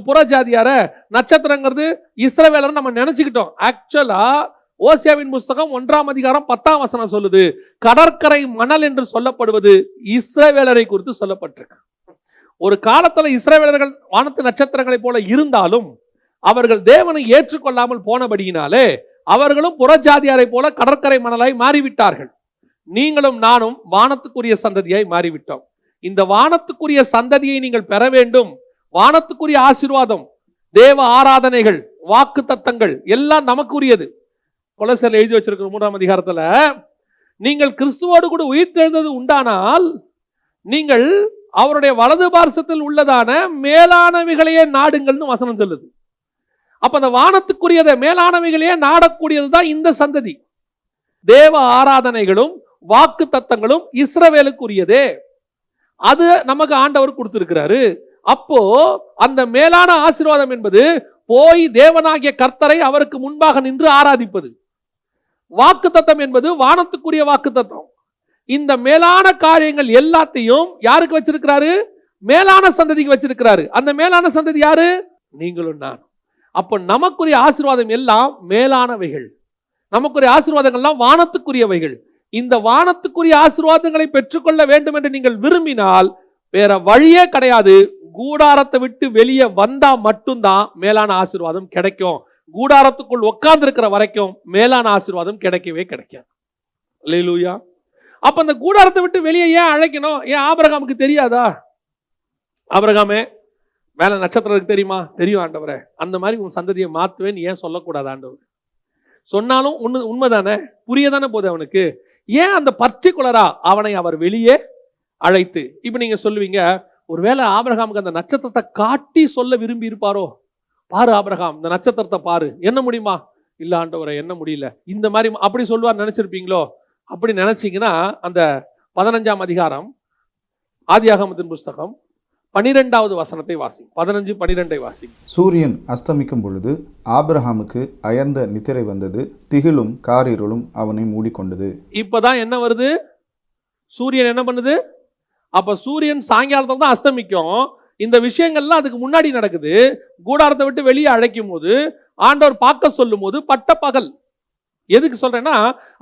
புறஜாதியார, நட்சத்திரங்கிறது இஸ்ரவேலர் நம்ம நினைச்சுக்கிட்டோம். ஆக்சுவலா ஓசியாவின் புஸ்தகம் 1ஆம் அதிகாரம் 10ஆம் வசனம் சொல்லுது, கடற்கரை மணல் என்று சொல்லப்படுவது இஸ்ரவேலரை குறித்து சொல்லப்பட்டிருக்கு. ஒரு காலத்துல இஸ்ரவேலர்கள் வானத்து நட்சத்திரங்களை போல இருந்தாலும் அவர்கள் தேவனை ஏற்றுக்கொள்ளாமல் போனபடியினாலே அவர்களும் புறஜாதியாரை போல கடற்கரை மணலாய் மாறிவிட்டார்கள். நீங்களும் நானும் வானத்துக்குரிய சந்ததியாய் மாறிவிட்டோம். இந்த வானத்துக்குரிய சந்ததியை நீங்கள் பெற வேண்டும். வானத்துக்குரிய ஆசீர்வாதம், தேவ ஆராதனைகள், வாக்கு தத்தங்கள் எல்லாம் நமக்குரியது. கொலோசியர்ல எழுதி வச்சிருக்கிற 3ஆம் அதிகாரத்துல, நீங்கள் கிறிஸ்துவோடு கூட உயிர்த்தெழுந்தது உண்டானால் நீங்கள் அவருடைய வலது பார்சத்தில் உள்ளதான மேலானவைகளையே நாடுங்கள்னு வசனம் சொல்லுது. அப்ப அந்த வானத்துக்குரியதை மேலானவைகளையே நாடக்கூடியது தான் இந்த சந்ததி. தேவ ஆராதனைகளும் வாக்கு தத்தங்களும் இஸ்ரவேலுக்குரியதே, அது நமக்கு ஆண்டவர் கொடுத்திருக்கிறாரு. அப்போ அந்த மேலான ஆசீர்வாதம் என்பது போய் தேவனாகிய கர்த்தரை அவருக்கு முன்பாக நின்று ஆராதிப்பது. வாக்கு தத்தம் என்பது வானத்துக்குரிய வாக்கு தத்தம். இந்த மேலான காரியங்கள் எல்லாத்தையும் யாருக்கு வச்சிருக்கிறாரு? மேலான சந்ததிக்கு வச்சிருக்கிறாரு. அந்த மேலான சந்ததி யாரு? நீங்களும் நான். அப்ப நமக்குரிய ஆசீர்வாதம் எல்லாம் மேலானவைகள், நமக்குரிய ஆசீர்வாதங்கள்லாம் வானத்துக்குரியவைகள். இந்த வானத்துக்குரிய ஆசீர்வாதங்களை பெற்றுக்கொள்ள வேண்டும் என்று நீங்கள் விரும்பினால் வேற வழியே கிடையாது. கூடாரத்தை விட்டு வெளியே வந்தா மட்டும்தான் மேலான ஆசீர்வாதம் கிடைக்கும். கூடாரத்துக்குள் உட்கார்ந்து இருக்கிற வரைக்கும் மேலான ஆசீர்வாதம் கிடைக்கவே கிடைக்காது. அல்லேலூயா. அப்ப அந்த கூடாரத்தை விட்டு வெளியே ஏன் அழைக்கணும்? ஏன் ஆபிரகாமுக்கு தெரியாதா? ஆபிரகாமே, மேல நட்சத்திரத்துக்கு தெரியுமா? தெரியும் ஆண்டவரே. அந்த மாதிரி உன் சந்ததியை மாத்துவேன்னு ஏன் சொல்லக்கூடாது ஆண்டவர்? சொன்னாலும் உண்மைதானே, புரியதானே போகுது அவனுக்கு. ஏன் அந்த பர்டிகுலரா அவனை அவர் வெளியே அழைத்து? இப்ப நீங்க சொல்லுவீங்க, ஒருவேளை ஆபிரகாமுக்கு அந்த நட்சத்திரத்தை காட்டி சொல்ல விரும்பி இருப்பாரோ, பாரு ஆபிரகாம் இந்த நட்சத்திரத்தை பாரு, என்ன முடியுமா? இல்ல ஆண்டவரை என்ன முடியல, இந்த மாதிரி அப்படி சொல்லுவார் நினைச்சிருப்பீங்களோ? அப்படி நினைச்சீங்கன்னா அந்த 15ஆம் அதிகாரம் ஆதியாகமத்தின் புஸ்தகம் 12வது வசனத்தை வாசி. 15-12 வாசி. சூரியன் அஸ்தமிக்கும் பொழுது ஆபிரகாமுக்கு அயர்ந்த நித்திரை வந்தது, திகிலும் காரிருளும் அவனை மூடிக்கொண்டது. இப்பதான் என்ன வருது? சூரியன் என்ன பண்ணுது? அப்ப சூரியன் சாயங்காலத்தில் தான் அஸ்தமிக்கும். இந்த விஷயங்கள்லாம் அதுக்கு முன்னாடி நடக்குது. கூடாரத்தை விட்டு வெளியே அழைக்கும் போது, ஆண்டவர் பார்க்க சொல்லும் போது பட்ட பகல். எதுக்கு சொல்றேன்னா,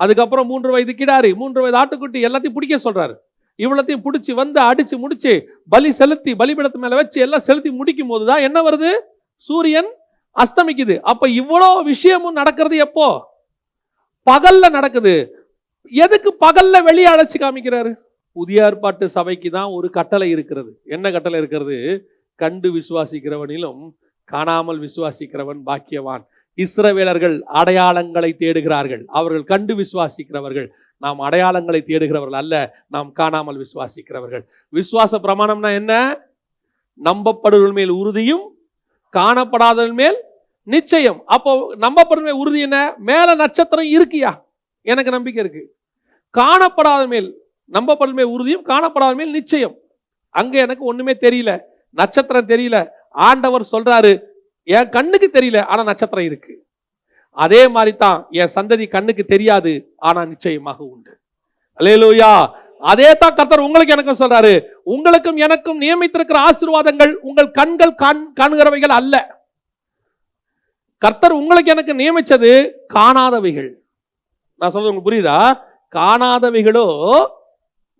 அதுக்கப்புறம் 3 வயது கிடாரி, 3 வயது ஆட்டுக்குட்டி எல்லாத்தையும் பிடிக்க சொல்றாரு. இவ்வளத்தையும் பிடிச்சி வந்து அடிச்சு முடிச்சு பலி செலுத்தி பலிபீடத்து மேல வச்சு எல்லாம் செலுத்தி முடிக்கும் போதுதான் என்ன வருது? சூரியன் அஸ்தமிக்குது. அப்ப இவ்வளோ விஷயமும் நடக்கிறது எப்போ? பகல்ல நடக்குது. எதுக்கு பகல்ல வெளியே அழைச்சு காமிக்கிறாரு? புதிய ஏற்பாட்டு சபைக்கு தான் ஒரு கட்டளை இருக்கிறது. என்ன கட்டளை இருக்கிறது? கண்டு விசுவாசிக்கிறவனிலும் காணாமல் விசுவாசிக்கிறவன் பாக்கியவான். இஸ்ரவேலர்கள் அடையாளங்களை தேடுகிறார்கள், அவர்கள் கண்டு விசுவாசிக்கிறவர்கள். நாம் அடையாளங்களை தேடுகிறவர்கள் அல்ல, நாம் காணாமல் விசுவாசிக்கிறவர்கள். விசுவாச பிரமாணம்னா என்ன? நம்பப்படுவர்கள் மேல் உறுதியும் காணப்படாதவர்கள் மேல் நிச்சயம். அப்போ நம்பப்படுற உறுதி என்ன? மேல நட்சத்திரம் இருக்கியா, எனக்கு நம்பிக்கை இருக்கு. காணப்படாத மேல் நம்பப்படுற மேல் உறுதியும் காணப்படாத மேல் நிச்சயம். அங்க எனக்கு ஒண்ணுமே தெரியல, நட்சத்திரம் தெரியல. ஆண்டவர் சொல்றாரு, என் கண்ணுக்கு தெரியல ஆனா நட்சத்திரம் இருக்கு. அதே மாதிரி தான் என் சந்ததி கண்ணுக்கு தெரியாது ஆனா நிச்சயமாக உண்டு. அல்லேலூயா. அதே தான் கர்த்தர் உங்களுக்கு எனக்கும் சொல்றாரு. உங்களுக்கும் எனக்கும் நியமித்திருக்கிற ஆசீர்வாதங்கள் உங்கள் கண்கள் காண்கிறவைகள் அல்ல. கர்த்தர் உங்களுக்கு எனக்கு நியமிச்சது காணாதவைகள். நான் சொல்றது உங்களுக்கு புரியுதா? காணாதவைகளோ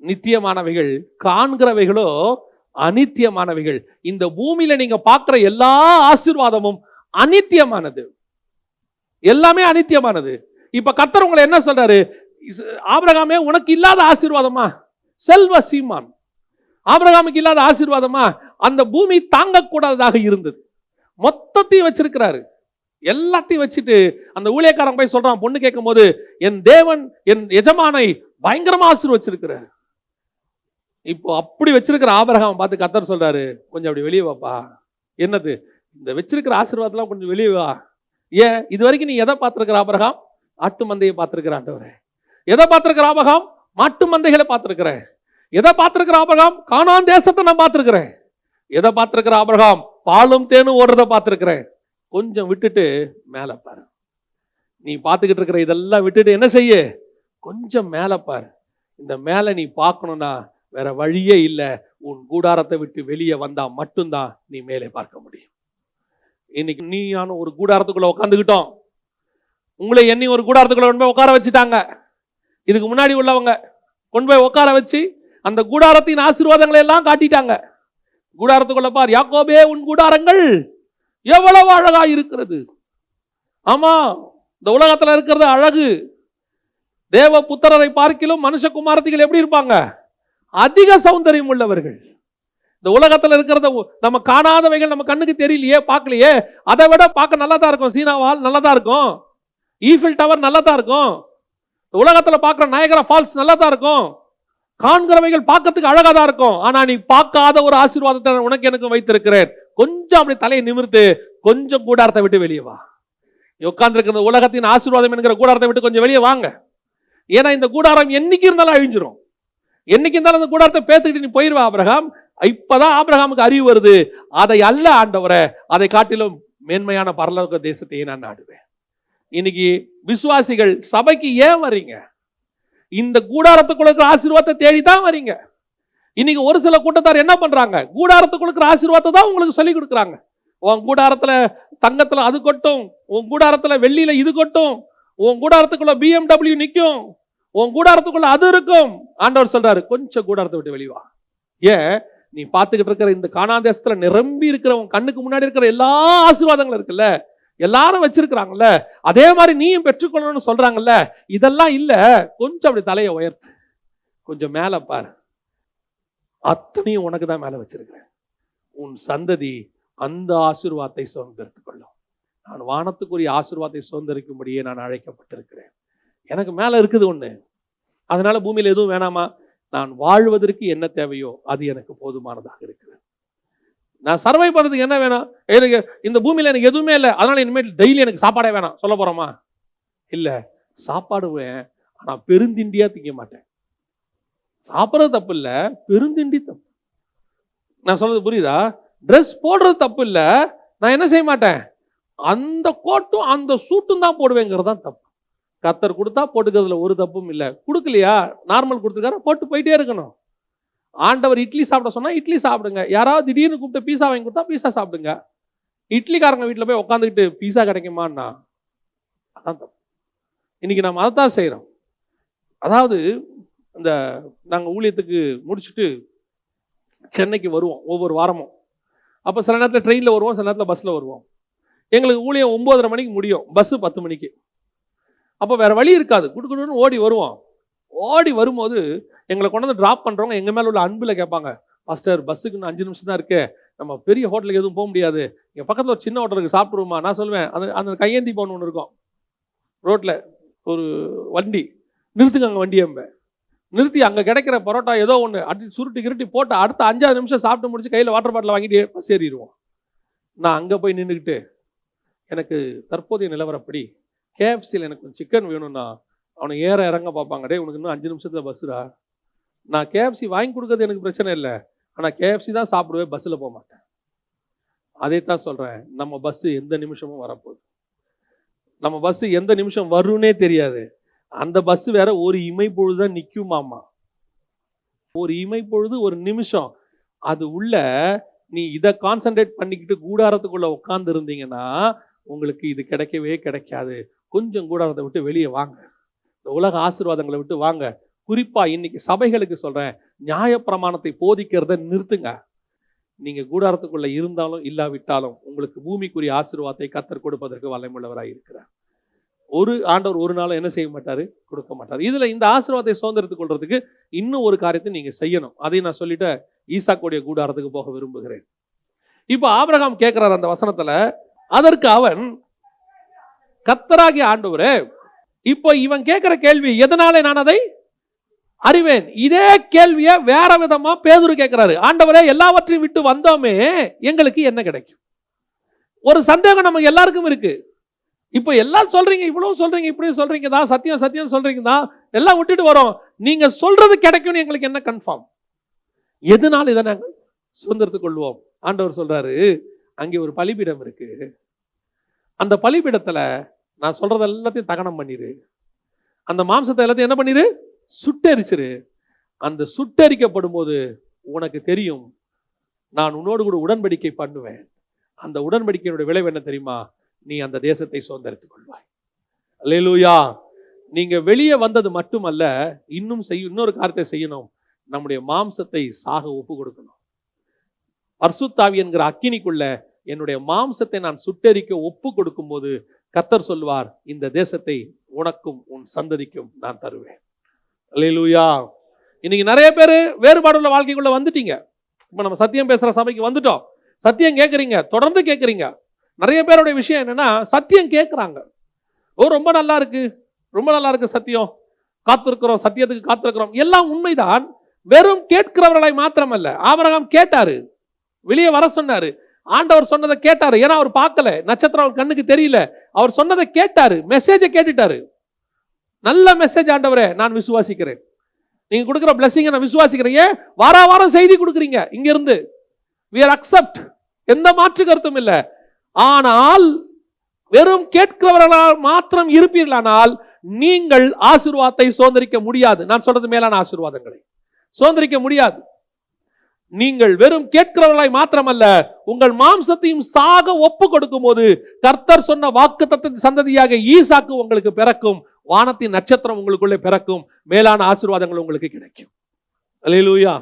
நித்தியமானவைகள், காண்கிறவைகளோ அனித்தியமானவைகள். இந்த பூமியில நீங்க பார்க்கிற எல்லா ஆசீர்வாதமும் அனித்தியமானது, எல்லாமே அனித்தியமானது. இப்ப கர்த்தர் உங்களை என்ன சொல்றாரு? ஆபிரகாமே, உனக்கு இல்லாத ஆசீர்வாதமா? செல்வ சீமான் ஆபிரகாமுக்கு இல்லாத ஆசீர்வாதமா? அந்த பூமி தாங்கக்கூடாததாக இருந்தது. மொத்தத்தையும் வச்சிருக்கிறாரு, எல்லாத்தையும் வச்சுட்டு அந்த ஊழியக்காரன் போய் சொல்றான், பொண்ணு கேட்கும் போது, என் தேவன் என் எஜமானை பயங்கரமா ஆசீர்வச்சிருக்கிறார். இப்போ அப்படி வச்சிருக்கிற ஆபிரகாம் பார்த்து கர்த்தர் சொல்றாரு, கொஞ்சம் அப்படி வெளியே வாப்பா. என்னது? இந்த வச்சிருக்கிற ஆசீர்வாதம்லாம் கொஞ்சம் வெளியே வா. ஏன்? இது வரைக்கும் நீ எதை பார்த்திருக்கிற ஆபிரகாம்? ஆட்டு மந்தையை பார்த்திருக்கிற ஆண்டவரே. எதை பார்த்திருக்கிற ஆபிரகாம்? மாட்டு மந்தைகளை பார்த்திருக்கிறேன். எதை பார்த்திருக்கிற ஆபிரகாம்? கானான் தேசத்தை நான் பார்த்திருக்கிறேன். எதை பார்த்திருக்கிற ஆபிரகாம்? பாலும் தேனும் ஓடுறத பார்த்திருக்கிறேன். கொஞ்சம் விட்டுட்டு மேல பாரு. நீ பார்த்துக்கிட்டு இருக்கிற இதெல்லாம் விட்டுட்டு என்ன செய்ய? கொஞ்சம் மேல பாரு. இந்த மேல நீ பார்க்கணும்னா வேற வழியே இல்லை. உன் கூடாரத்தை விட்டு வெளியே வந்தா மட்டும்தான் நீ மேலே பார்க்க முடியும். இன்னைக்கு நீ நானும் ஒரு கூடாரத்துக்குள்ள உட்காந்துக்கிட்டோம். உங்களை எண்ணி ஒரு கூடாரத்துக்குள்ள கொண்டு போய் உட்கார வச்சுட்டாங்க. இதுக்கு முன்னாடி உள்ளவங்க கொண்டு போய் உட்கார வச்சு அந்த கூடாரத்தின் ஆசீர்வாதங்களை எல்லாம் காட்டிட்டாங்க. கூடாரத்துக்குள்ள பார், யாக்கோபே உன் கூடாரங்கள் எவ்வளவு அழகா இருக்கிறது. ஆமா, இந்த உலகத்துல இருக்கிறது அழகு. தேவ புத்திரரை பார்க்கிலும் மனுஷகுமாரத்திகள் எப்படி இருப்பாங்க? அதிக சௌந்தரியம் உள்ளவர்கள். இந்த உலகத்துல இருக்கிறத நம்ம காணாதவைகள் நம்ம கண்ணுக்கு தெரியலையே, பார்க்கலையே. அதை விட பார்க்க நல்லா தான் இருக்கும். சீனா வால் நல்லா தான் இருக்கும், ஈஃபில் டவர் நல்லா தான் இருக்கும், உலகத்துல பார்க்கிற நயகரா ஃபால்ஸ் நல்லா தான் இருக்கும். காண்கிறவைகள் பார்க்கறதுக்கு அழகா தான் இருக்கும். ஆனா நீ பார்க்காத ஒரு ஆசீர்வாதத்தை உனக்கு எனக்கு வைத்திருக்கிறேன். கொஞ்சம் அப்படி தலையை நிமிர்த்து கொஞ்சம் கூடாரத்தை விட்டு வெளியே வா. உட்கார்ந்து இருக்கிற உலகத்தின் ஆசீர்வாதம் என்கிற கூடாரத்தை விட்டு கொஞ்சம் வெளியே வாங்க. ஏன்னா இந்த கூடாரம் என்னைக்கு இருந்தாலும் அழிஞ்சிரும். என்னைக்கு இருந்தாலும் அந்த கூடாரத்தை பேத்துக்கிட்டு நீ போயிருவா ஆபிரகாம். இப்பதான் ஆபிரகாமுக்கு அறிவு வருது, அதை அல்ல ஆண்டவரே, அதை காட்டிலும் மேன்மையான பரலோக தேசத்தையே நான் நாடுவேன். இன்னைக்கு விசுவாசிகள் சபைக்கு ஏன் வர்றீங்க? இந்த கூடாரத்துக்குள்ள இருக்கிற ஆசீர்வாதத்தை தேடிதான் வரீங்க. இன்னைக்கு ஒரு சில கூட்டத்தார் என்ன பண்றாங்க? கூடாரத்துக்குள்ள இருக்கிற ஆசீர்வாதத்தை தான் உங்களுக்கு சொல்லி கொடுக்குறாங்க. உன் கூடாரத்துல தங்கத்துல அது கொட்டும், உன் கூடாரத்துல வெள்ளியில இது கொட்டும், உன் கூடாரத்துக்குள்ள BMW நிற்கும், உன் கூடாரத்துக்குள்ள அது இருக்கும். ஆண்டவர் சொல்றாரு, கொஞ்சம் கூடாரத்தை விட்டு வெளிவா. ஏன்? நீ பார்த்துக்கிட்டு இருக்கிற இந்த கானான் தேசத்துல நிரம்பி இருக்கிற உன் கண்ணுக்கு முன்னாடி இருக்கிற எல்லா ஆசீர்வாதங்களும் இருக்குல்ல, எல்லாரும் வச்சிருக்கிறாங்கல்ல, அதே மாதிரி நீயும் பெற்றுக்கொள்ளணும்னு சொல்றாங்கல்ல, இதெல்லாம் இல்ல. கொஞ்சம் அப்படி தலையை உயர்த்து, கொஞ்சம் மேல பாரு. அத்தனையும் உனக்கு தான் மேல வச்சிருக்கிறேன். உன் சந்ததி அந்த ஆசீர்வாதத்தை சுதந்திரத்துக் கொள்ளும். நான் வானத்துக்குரிய ஆசீர்வாதத்தை சுதந்திரிக்கும்படியே நான் அழைக்கப்பட்டிருக்கிறேன். எனக்கு மேல இருக்குது ஒண்ணு, அதனால பூமியில எதுவும் வேணாமா? நான் வாழ்வதற்கு என்ன தேவையோ அது எனக்கு போதுமானதாக இருக்குது. நான் சர்வை பண்றதுக்கு என்ன வேணும்? எனக்கு இந்த பூமியில எனக்கு எதுவுமே இல்லை, அதனால இனிமேல் டெய்லி எனக்கு சாப்பாடே வேணாம் சொல்ல போறோமா? இல்ல, சாப்பாடுவேன், ஆனா பெருந்திண்டியா திங்க மாட்டேன். சாப்பிட்றது தப்பு இல்ல, பெருந்திண்டி தப்பு. நான் சொல்றது புரியுதா? ட்ரெஸ் போடுறது தப்பு இல்ல, நான் என்ன செய்ய மாட்டேன், அந்த கோட்டும் அந்த சூட்டும் தான் போடுவேங்கிறது தான் தப்பு. கர்த்தர் கொடுத்தா போட்டுக்கிறதுல ஒரு தப்பும் இல்லை. கொடுக்கலையா, நார்மல் கொடுத்துருக்காரு, போட்டு போயிட்டே இருக்கணும். ஆண்டவர் இட்லி சாப்பிட சொன்னா இட்லி சாப்பிடுங்க. யாராவது திடீர்னு கூப்பிட்டு பீஸா வாங்கி கொடுத்தா பீஸா சாப்பிடுங்க. இட்லிக்காரங்க வீட்டில் போய் உட்காந்துக்கிட்டு பீஸா கிடைக்குமான்னா அதான் தப்பு. இன்னைக்கு நம்ம அதை தான் செய்கிறோம். அதாவது இந்த நாங்கள் ஊழியத்துக்கு முடிச்சுட்டு சென்னைக்கு வருவோம் ஒவ்வொரு வாரமும். அப்போ சில நேரத்தில் ட்ரெயினில் வருவோம், சில நேரத்தில் பஸ்ஸில் வருவோம். எங்களுக்கு ஊழியம் 9:30 மணிக்கு முடியும், பஸ்ஸு 10 மணிக்கு. அப்போ வேறு வழி இருக்காது, குடுக்குன்னு ஓடி வருவோம். ஓடி வரும்போது எங்களை கொண்டு வந்து ட்ராப் பண்ணுறவங்க எங்கள் மேலே உள்ள அன்பில் கேட்பாங்க, மாஸ்டர் பஸ்ஸுக்கு இன்னும் 5 நிமிஷம் தான் இருக்கு, நம்ம பெரிய ஹோட்டலுக்கு எதுவும் போக முடியாது, இங்கே பக்கத்தில் ஒரு சின்ன ஹோட்டலுக்கு சாப்பிட்ருவோமா? நான் சொல்லுவேன், அந்த கையேந்தி போன ஒன்று இருக்கும் ரோட்டில், ஒரு வண்டி நிறுத்துங்க, அங்கே வண்டி அம்ப நிறுத்தி அங்கே கிடைக்கிற பரோட்டா ஏதோ ஒன்று அடி சுருட்டி கிருட்டி போட்டு அடுத்த 5 நிமிஷம் சாப்பிட்டு முடிச்சு கையில் வாட்டர் பாட்டில் வாங்கிட்டு பஸ் ஏறிடுவோம். நான் அங்கே போய் நின்றுக்கிட்டு எனக்கு தற்போதைய நிலவரப்படி கேஎஃப்சியில் எனக்கு சிக்கன் வேணும்னா அவனை ஏற இறங்க பார்ப்பாங்க, டே உனக்கு இன்னும் 5 நிமிஷத்தில் பஸ்ஸுடா. நான் கேஎஃப்சி வாங்கி கொடுக்கறது எனக்கு பிரச்சனை இல்லை, ஆனால் கேஎஃப்சி தான் சாப்பிடுவேன், பஸ்ஸில் போக மாட்டேன். அதே தான் சொல்கிறேன், நம்ம பஸ்ஸு எந்த நிமிஷமும் வரப்போகுது. நம்ம பஸ்ஸு எந்த நிமிஷம் வரும்னே தெரியாது. அந்த பஸ்ஸு வேற ஒரு இமை பொழுது தான் நிற்குமாமா. ஒரு இமை பொழுது ஒரு நிமிஷம். அது உள்ள நீ இதை கான்சன்ட்ரேட் பண்ணிக்கிட்டு கூடாரத்துக்குள்ள உட்கார்ந்து இருந்தீங்கன்னா உங்களுக்கு இது கிடைக்கவே கிடைக்காது. கொஞ்சம் கூடாரத்தை விட்டு வெளியே வாங்க, இந்த உலக ஆசீர்வாதங்களை விட்டு வாங்க. குறிப்பா இன்னைக்கு சபைகளுக்கு சொல்றேன், நியாயப்பிரமாணத்தை போதிக்கிறத நிறுத்துங்க. நீங்க கூடாரத்துக்குள்ள இருந்தாலும் இல்லாவிட்டாலும் உங்களுக்கு பூமிக்குரிய ஆசீர்வாதத்தை கர்த்தர் கொடுப்பதற்கு வல்லமையுள்ளவராய் இருக்கிறார். ஒரு ஆண்டவர் ஒரு நாளும் என்ன செய்ய மாட்டாரு, கொடுக்க மாட்டார். இதுல இந்த ஆசீர்வாதத்தை சுதந்திரத்துக் கொள்றதுக்கு இன்னும் ஒரு காரியத்தை நீங்க செய்யணும். அதையும் நான் சொல்லிட்டு ஈசாக்குடைய கூடாரத்துக்கு போக விரும்புகிறேன். இப்போ ஆபிரகாம் கேட்கிறார் அந்த வசனத்துல, அதற்கு அவன், கர்த்தராகிய ஆண்டவரே, இப்போ இவன் கேட்கிற கேள்வி, எதனாலே நான் அதை அறிவேன். இதே கேள்வியை வேற விதமா பேதுரு கேட்கிறாரு. ஆண்டவரே, எல்லாவற்றையும் விட்டு வந்தோமே, எங்களுக்கு என்ன கிடைக்கும்? ஒரு சந்தேகம் நமக்கு எல்லாருக்கும் இருக்கு. இப்போ எல்லாம் சொல்றீங்க, இவ்வளவு சொல்றீங்க, இப்படியும் சொல்றீங்க தான், சத்தியம் சத்தியம் சொல்றீங்க தான், எல்லாம் விட்டுட்டு வரோம், நீங்க சொல்றது கிடைக்கும்னு எங்களுக்கு என்ன கன்ஃபார்ம்? எதனால இதை நாங்கள் சுதந்திரத்துக் கொள்வோம்? ஆண்டவர் சொல்றாரு, அங்கே ஒரு பலிபீடம் இருக்கு, அந்த பலிபீடத்துல நான் சொல்றது எல்லாத்தையும் தகனம் பண்ணிரு, அந்த மாம்சத்தை எல்லாத்தையும் என்ன பண்ணிரு, சுட்டெரிச்சிரு. அந்த சுட்டெரிக்கப்படும் போது உனக்கு தெரியும், நான் உன்னோடு கூட உடன்படிக்கை பண்ணுவேன். அந்த உடன்படிக்கையினுடைய விளைவு என்ன தெரியுமா? நீ அந்த தேசத்தை சுதந்திரித்துக் கொள்வாய். அல்லேலூயா. நீங்க வெளியே வந்தது மட்டுமல்ல, இன்னொரு காரியத்தை செய்யணும். நம்முடைய மாம்சத்தை சாக ஒப்பு கொடுக்கணும். பரிசுத்தாவி என்கிற அக்கினிக்குள்ள என்னுடைய மாம்சத்தை நான் சுட்டெரிக்க ஒப்பு கொடுக்கும் போது கர்த்தர் சொல்வார், இந்த தேசத்தை உனக்கும் உன் சந்ததிக்கும் நான் தருவேன். அல்லேலூயா. இன்னைக்கு நிறைய பேர் வேறுபாடுள்ள வாழ்க்கைக்குள்ள வந்துட்டீங்க. இப்ப நம்ம சத்தியம் பேசுற சபைக்கு வந்துட்டோம். சத்தியம் கேட்குறீங்க, தொடர்ந்து கேட்குறீங்க. நிறைய பேருடைய விஷயம் என்னன்னா, சத்தியம் கேட்குறாங்க, ஓ ரொம்ப நல்லா இருக்கு, ரொம்ப நல்லா இருக்கு சத்தியம், காத்திருக்கிறோம், சத்தியத்துக்கு காத்திருக்கிறோம், எல்லாம் உண்மைதான். வெறும் கேட்கிறவர்களை மாத்திரமல்ல, ஆபிரகாம் கேட்டாரு, வெளியே வர சொன்னாரு, ஆண்டவர் சொன்னதை கேட்டாரு. ஏன்னா அவர் பார்க்கல, நட்சத்திரம் அவர் கண்ணுக்கு தெரியல, அவர் சொன்னதை கேட்டாரு, மெசேஜை கேட்டுட்டாரு. நல்ல மெசேஜ் ஆண்டவரே, நான் விசுவாசிக்கிறேன், நீங்க கொடுக்குற பிளஸிங்கை நான் விசுவாசிக்கிறேன். ஏன் வாரம் செய்தி கொடுக்குறீங்க இங்க இருந்து, we are accept, எந்த மாற்று கருத்தும் இல்லை. ஆனால் வெறும் கேட்கிறவர்களால் மாத்திரம் இருப்பீர்களானால் நீங்கள் ஆசீர்வாதத்தை சுதந்திரிக்க முடியாது. நான் சொல்றது மேலான ஆசீர்வாதங்களை சுதந்திரிக்க முடியாது. நீங்கள் வெறும் கேட்கிறவர்களாய் மாத்திரமல்ல, உங்கள் மாம்சத்தையும் சாக ஒப்பு கொடுக்கும் போது கர்த்தர் சொன்ன வாக்குத்தத்தத்தின் சந்ததியாக ஈசாக்கு உங்களுக்கு பிறக்கும், வானத்தின் நட்சத்திரம் உங்களுக்குள்ளே பிறக்கும், மேலான ஆசீர்வாதங்கள் உங்களுக்கு கிடைக்கும். அல்லேலூயா.